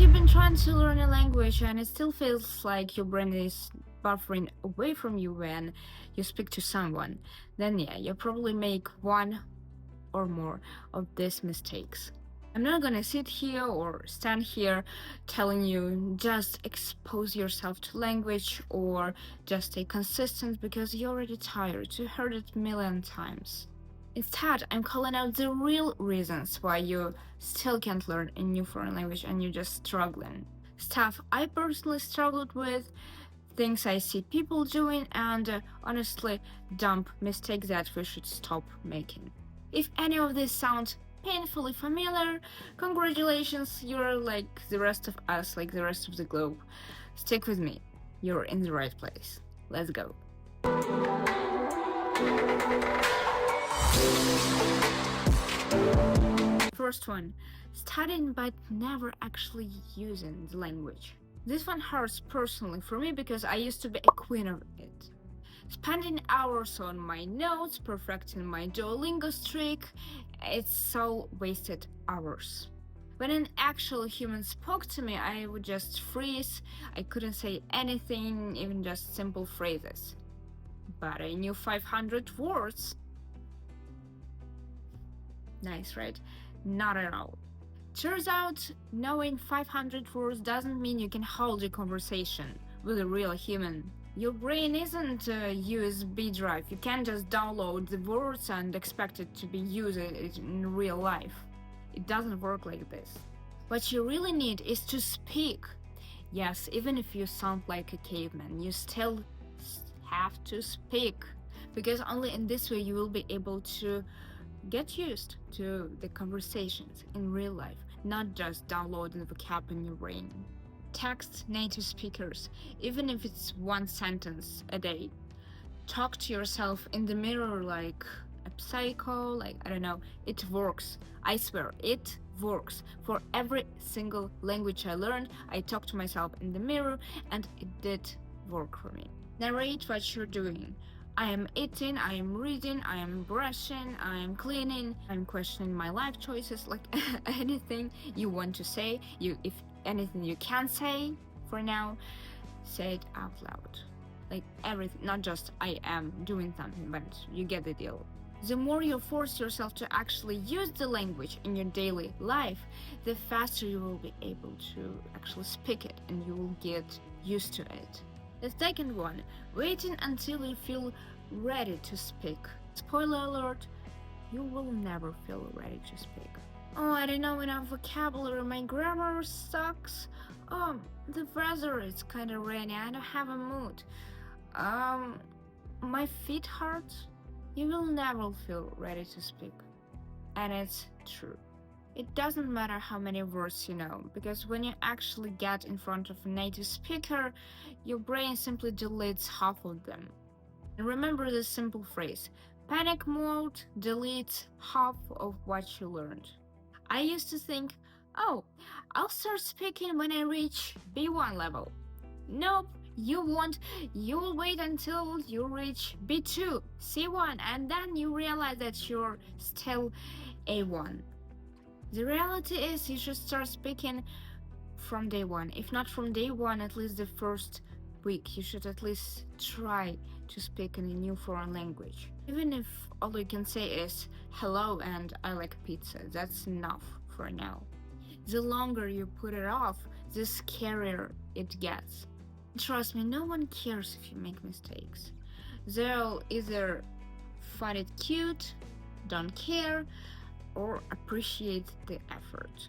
you've been trying to learn a language and it still feels like your brain is buffering away from you when you speak to someone, then yeah, you probably make one or more of these mistakes. I'm not gonna sit here or stand here telling you just expose yourself to language or just stay consistent because you're already tired. You heard it a million times. Instead, I'm calling out the real reasons why you still can't learn a new foreign language and you're just struggling. Stuff I personally struggled with, things I see people doing, and honestly, dumb mistakes that we should stop making. If any of this sounds painfully familiar, congratulations, you're like the rest of us, like the rest of the globe. Stick with me, you're in the right place. Let's go. First one, studying but never actually using the language. This one hurts personally for me because I used to be a queen of it. Spending hours on my notes, perfecting my Duolingo streak, it's all wasted hours. When an actual human spoke to me, I would just freeze. I couldn't say anything, even just simple phrases. But I knew 500 words. Nice, right? Not at all. Turns out, knowing 500 words doesn't mean you can hold a conversation with a real human. Your brain isn't a USB drive. You can't just download the words and expect it to be used in real life. It doesn't work like this. What you really need is to speak. Yes, even if you sound like a caveman, you still have to speak. Because only in this way you will be able to get used to the conversations in real life, not just downloading vocab in your brain. Text native speakers, even if it's one sentence a day. Talk to yourself in the mirror like a psycho, like, I don't know. It works. I swear, it works. For every single language I learned, I talked to myself in the mirror and it did work for me. Narrate what you're doing. I am eating, I am reading, I am brushing, I am cleaning, I'm questioning my life choices, like anything you want to say, if anything you can say for now, say it out loud. Like everything, not just I am doing something, but you get the deal. The more you force yourself to actually use the language in your daily life, the faster you will be able to actually speak it and you will get used to it. The second one, waiting until you feel ready to speak. Spoiler alert, you will never feel ready to speak. Oh, I don't know enough vocabulary, my grammar sucks. Oh, the weather is kinda rainy, I don't have a mood. My feet hurt. You will never feel ready to speak. And it's true. It doesn't matter how many words you know, because when you actually get in front of a native speaker, your brain simply deletes half of them. And remember this simple phrase, panic mode deletes half of what you learned. I used to think, oh, I'll start speaking when I reach B1 level. Nope, you won't. You will wait until you reach B2, C1, and then you realize that you're still A1. The reality is you should start speaking from day one. If not from day one, at least the first week, you should at least try to speak in a new foreign language. Even if all you can say is hello and I like pizza, that's enough for now. The longer you put it off, the scarier it gets. Trust me, no one cares if you make mistakes. They'll either find it cute, don't care, or appreciate the effort.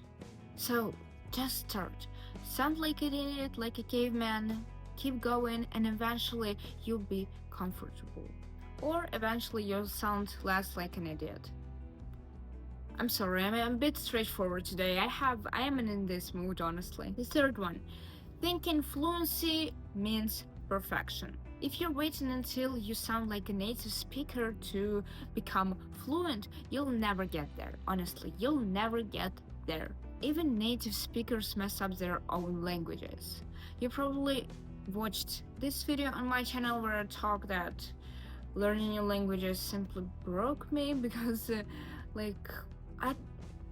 So just start. Sound like an idiot, like a caveman, keep going, and eventually you'll be comfortable. Or eventually you'll sound less like an idiot. I'm sorry, I'm a bit straightforward today. I am in this mood, honestly. The third one, thinking fluency means perfection. If you're waiting until you sound like a native speaker to become fluent, you'll never get there. Honestly, you'll never get there. Even native speakers mess up their own languages. You probably watched this video on my channel where I talk that learning new languages simply broke me because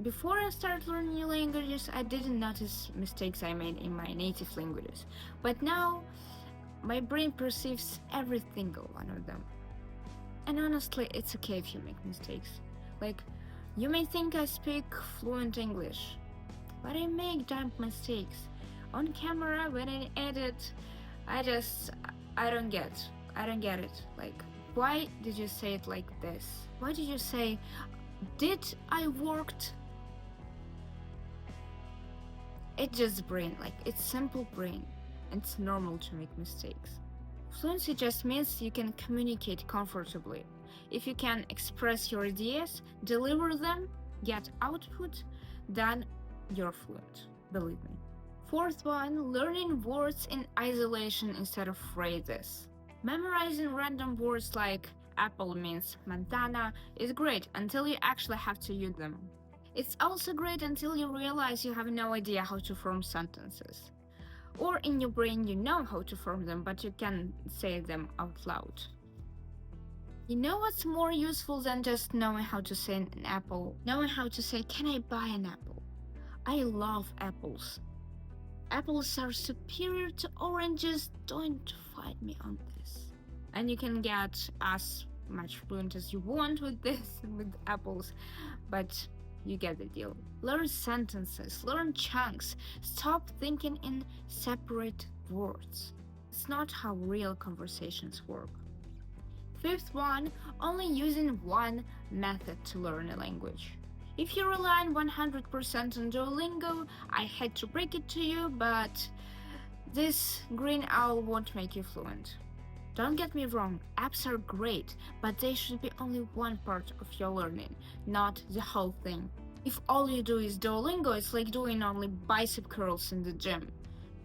before I started learning new languages, I didn't notice mistakes I made in my native languages. But now, my brain perceives every single one of them. And honestly, it's okay if you make mistakes. Like, you may think I speak fluent English, but I make dumb mistakes. On camera, when I edit, I don't get it. Like, why did you say it like this? Why did you say, did I worked? It's just brain, like, it's simple brain. It's normal to make mistakes. Fluency just means you can communicate comfortably. If you can express your ideas, deliver them, get output, then you're fluent, believe me. Fourth one, learning words in isolation instead of phrases. Memorizing random words like apple means manzana is great until you actually have to use them. It's also great until you realize you have no idea how to form sentences. Or in your brain you know how to form them, but you can't say them out loud. You know what's more useful than just knowing how to say an apple? Knowing how to say, can I buy an apple? I love apples. Apples are superior to oranges, don't fight me on this. And you can get as much fluent as you want with this, with apples, but you get the deal. Learn sentences, learn chunks, stop thinking in separate words. It's not how real conversations work. Fifth one, only using one method to learn a language. If you rely on 100% on Duolingo, I hate to break it to you, but this green owl won't make you fluent. Don't get me wrong, apps are great, but they should be only one part of your learning, not the whole thing. If all you do is Duolingo, it's like doing only bicep curls in the gym.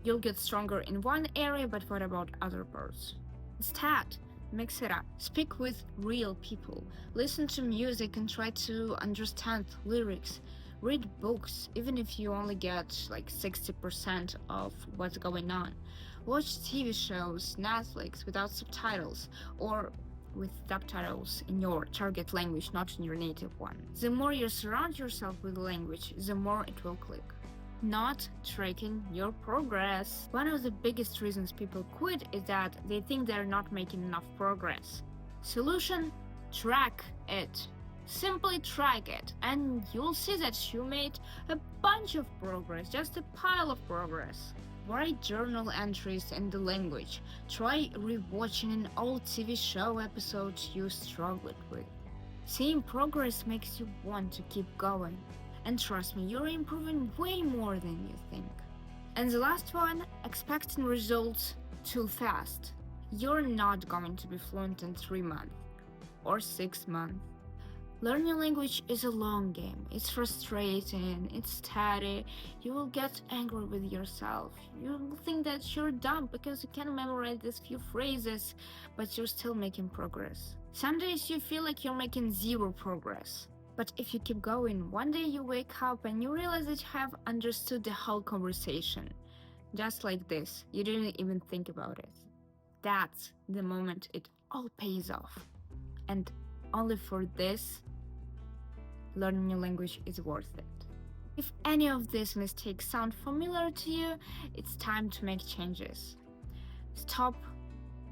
You'll get stronger in one area, but what about other parts? Instead, mix it up. Speak with real people. Listen to music and try to understand lyrics. Read books, even if you only get like 60% of what's going on. Watch TV shows, Netflix without subtitles, or with subtitles in your target language, not in your native one. The more you surround yourself with the language, the more it will click. Not tracking your progress. One of the biggest reasons people quit is that they think they're not making enough progress. Solution: track it. Simply track it, and you'll see that you made a bunch of progress, just a pile of progress. Write journal entries in the language. Try rewatching an old TV show episode you struggled with. Seeing progress makes you want to keep going. And trust me, you're improving way more than you think. And the last one, expecting results too fast. You're not going to be fluent in 3 months or 6 months. Learning a language is a long game. It's frustrating, it's steady. You will get angry with yourself. You will think that you're dumb because you can memorize these few phrases, but you're still making progress. Some days you feel like you're making zero progress. But if you keep going, one day you wake up and you realize that you have understood the whole conversation. Just like this, you didn't even think about it. That's the moment it all pays off. And only for this, learning a language is worth it. If any of these mistakes sound familiar to you, it's time to make changes. Stop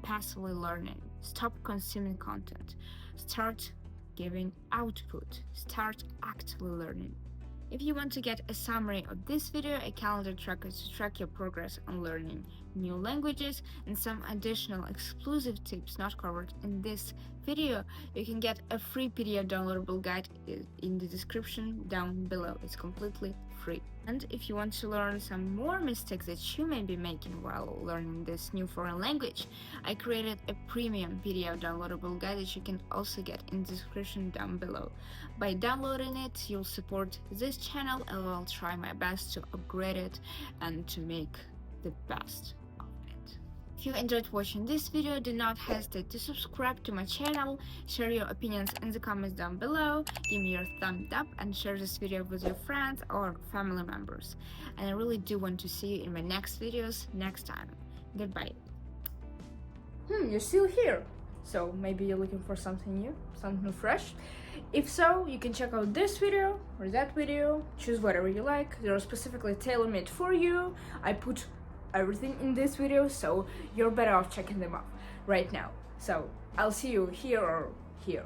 passively learning. Stop consuming content. Start giving output. Start actively learning. If you want to get a summary of this video, a calendar tracker to track your progress on learning new languages, and some additional exclusive tips not covered in this video, you can get a free PDF downloadable guide in the description down below. It's completely free. And if you want to learn some more mistakes that you may be making while learning this new foreign language, I created a premium PDF downloadable guide that you can also get in the description down below. By downloading it, you'll support this channel, and I'll try my best to upgrade it and to make the best of it. If you enjoyed watching this video, do not hesitate to subscribe to my channel, share your opinions in the comments down below, give me your thumbs up, and share this video with your friends or family members. And I really do want to see you in my next videos next time. Goodbye. You're still here. So maybe you're looking for something new, something fresh. If so, you can check out this video or that video, choose whatever you like. They're specifically tailor-made for you. I put everything in this video, so you're better off checking them out right now. So I'll see you here or here.